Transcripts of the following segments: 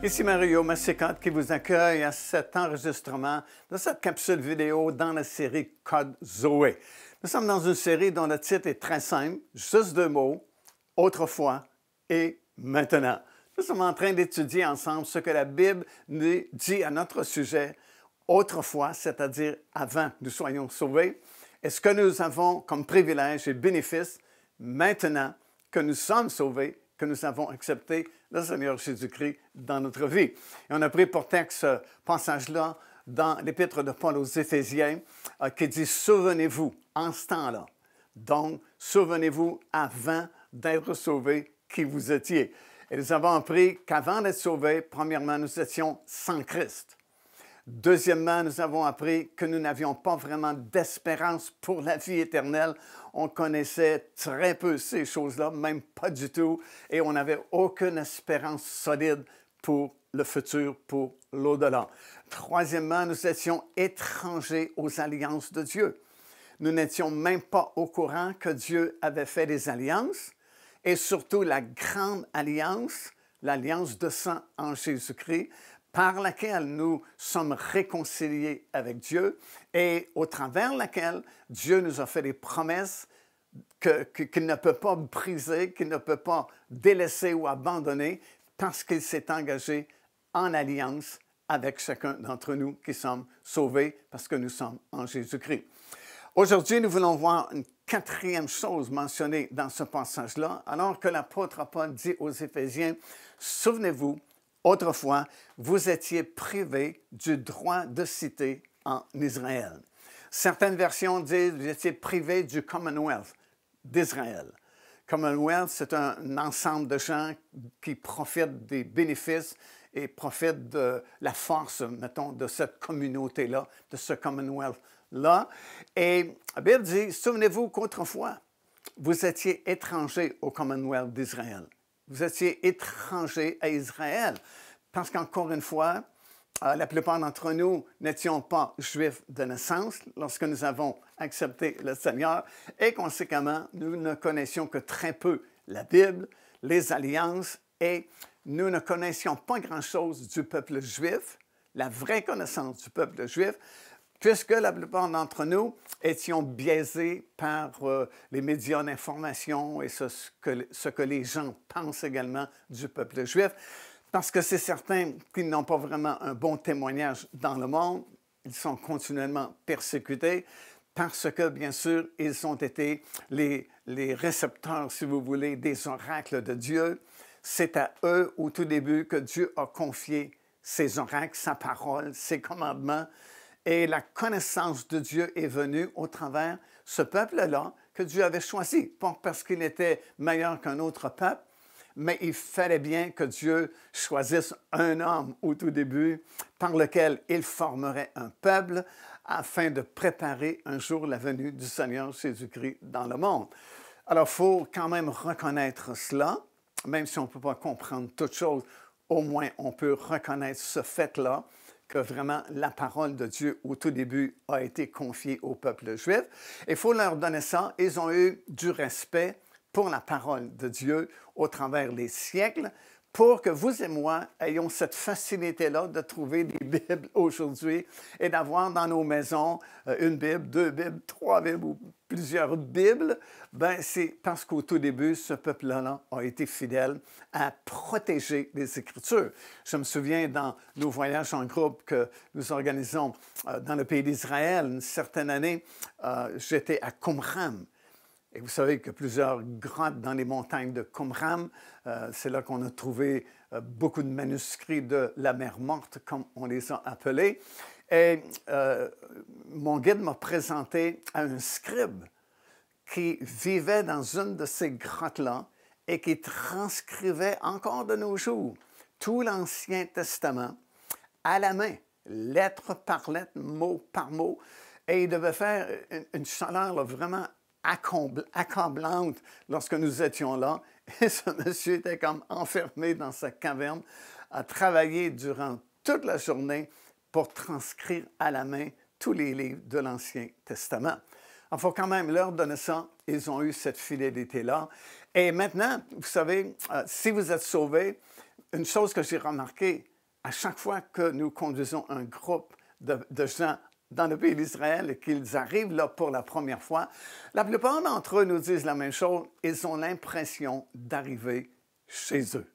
Ici Mario Massicotte qui vous accueille à cet enregistrement de cette capsule vidéo dans la série Code Zoé. Nous sommes dans une série dont le titre est très simple, juste deux mots, autrefois et maintenant. Nous sommes en train d'étudier ensemble ce que la Bible nous dit à notre sujet autrefois, c'est-à-dire avant que nous soyons sauvés, et ce que nous avons comme privilège et bénéfice maintenant que nous sommes sauvés, que nous avons accepté le Seigneur Jésus-Christ dans notre vie. Et on a pris pour texte ce passage-là dans l'Épître de Paul aux Éphésiens qui dit « Souvenez-vous en ce temps-là, donc souvenez-vous avant d'être sauvés qui vous étiez. » Et nous avons appris qu'avant d'être sauvés, premièrement, nous étions sans Christ. Deuxièmement, nous avons appris que nous n'avions pas vraiment d'espérance pour la vie éternelle. On connaissait très peu ces choses-là, même pas du tout, et on n'avait aucune espérance solide pour le futur, pour l'au-delà. Troisièmement, nous étions étrangers aux alliances de Dieu. Nous n'étions même pas au courant que Dieu avait fait des alliances, et surtout la grande alliance, l'alliance de sang en Jésus-Christ, par laquelle nous sommes réconciliés avec Dieu et au travers laquelle Dieu nous a fait des promesses qu'il ne peut pas briser, qu'il ne peut pas délaisser ou abandonner parce qu'il s'est engagé en alliance avec chacun d'entre nous qui sommes sauvés parce que nous sommes en Jésus-Christ. Aujourd'hui, nous voulons voir une quatrième chose mentionnée dans ce passage-là, alors que l'apôtre Paul dit aux Éphésiens, « Souvenez-vous, autrefois, vous étiez privés du droit de cité en Israël. » Certaines versions disent que vous étiez privés du Commonwealth d'Israël. Commonwealth, c'est un ensemble de gens qui profitent des bénéfices et profitent de la force, mettons, de cette communauté-là, de ce Commonwealth-là. Et la Bible dit, souvenez-vous qu'autrefois, vous étiez étrangers au Commonwealth d'Israël. Vous étiez étrangers à Israël, parce qu'encore une fois, la plupart d'entre nous n'étions pas juifs de naissance lorsque nous avons accepté le Seigneur, et conséquemment, nous ne connaissions que très peu la Bible, les alliances, et nous ne connaissions pas grand-chose du peuple juif, la vraie connaissance du peuple juif, puisque la plupart d'entre nous étions biaisés par les médias d'information et ce que les gens pensent également du peuple juif, parce que c'est certain qu'ils n'ont pas vraiment un bon témoignage dans le monde. Ils sont continuellement persécutés parce que, bien sûr, ils ont été les récepteurs, si vous voulez, des oracles de Dieu. C'est à eux, au tout début, que Dieu a confié ses oracles, sa parole, ses commandements. Et la connaissance de Dieu est venue au travers ce peuple-là que Dieu avait choisi, pas parce qu'il était meilleur qu'un autre peuple, mais il fallait bien que Dieu choisisse un homme au tout début par lequel il formerait un peuple afin de préparer un jour la venue du Seigneur Jésus-Christ dans le monde. Alors, il faut quand même reconnaître cela, même si on ne peut pas comprendre toute chose, au moins on peut reconnaître ce fait-là, que vraiment la parole de Dieu au tout début a été confiée au peuple juif. Il faut leur donner ça. Ils ont eu du respect pour la parole de Dieu au travers des siècles pour que vous et moi ayons cette facilité-là de trouver des Bibles aujourd'hui et d'avoir dans nos maisons une Bible, deux Bibles, trois Bibles ou plusieurs Bibles. Ben, c'est parce qu'au tout début, ce peuple-là a été fidèle à protéger les Écritures. Je me souviens dans nos voyages en groupe que nous organisons dans le pays d'Israël, une certaine année, j'étais à Qumran. Et vous savez qu'il y a plusieurs grottes dans les montagnes de Qumran. C'est là qu'on a trouvé beaucoup de manuscrits de la mer Morte, comme on les a appelés. Et mon guide m'a présenté à un scribe qui vivait dans une de ces grottes-là et qui transcrivait encore de nos jours tout l'Ancien Testament à la main, lettre par lettre, mot par mot. Et il devait faire une chaleur là, vraiment accablante lorsque nous étions là. Et ce monsieur était comme enfermé dans sa caverne à travailler durant toute la journée pour transcrire à la main tous les livres de l'Ancien Testament. Il faut quand même leur donner ça. Ils ont eu cette fidélité-là. Et maintenant, vous savez, si vous êtes sauvés, une chose que j'ai remarquée, à chaque fois que nous conduisons un groupe de gens dans le pays d'Israël et qu'ils arrivent là pour la première fois, la plupart d'entre eux nous disent la même chose. Ils ont l'impression d'arriver chez eux.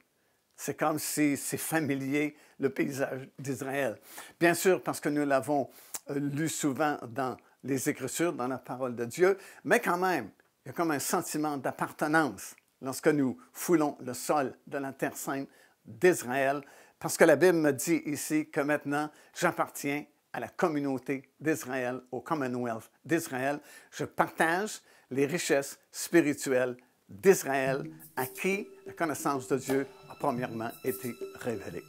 C'est comme si c'est familier, le paysage d'Israël. Bien sûr, parce que nous l'avons lu souvent dans les Écritures, dans la parole de Dieu, mais quand même, il y a comme un sentiment d'appartenance lorsque nous foulons le sol de la Terre sainte d'Israël, parce que la Bible me dit ici que maintenant, j'appartiens à la communauté d'Israël, au Commonwealth d'Israël. Je partage les richesses spirituelles d'Israël, à qui la connaissance de Dieu a premièrement été révélée.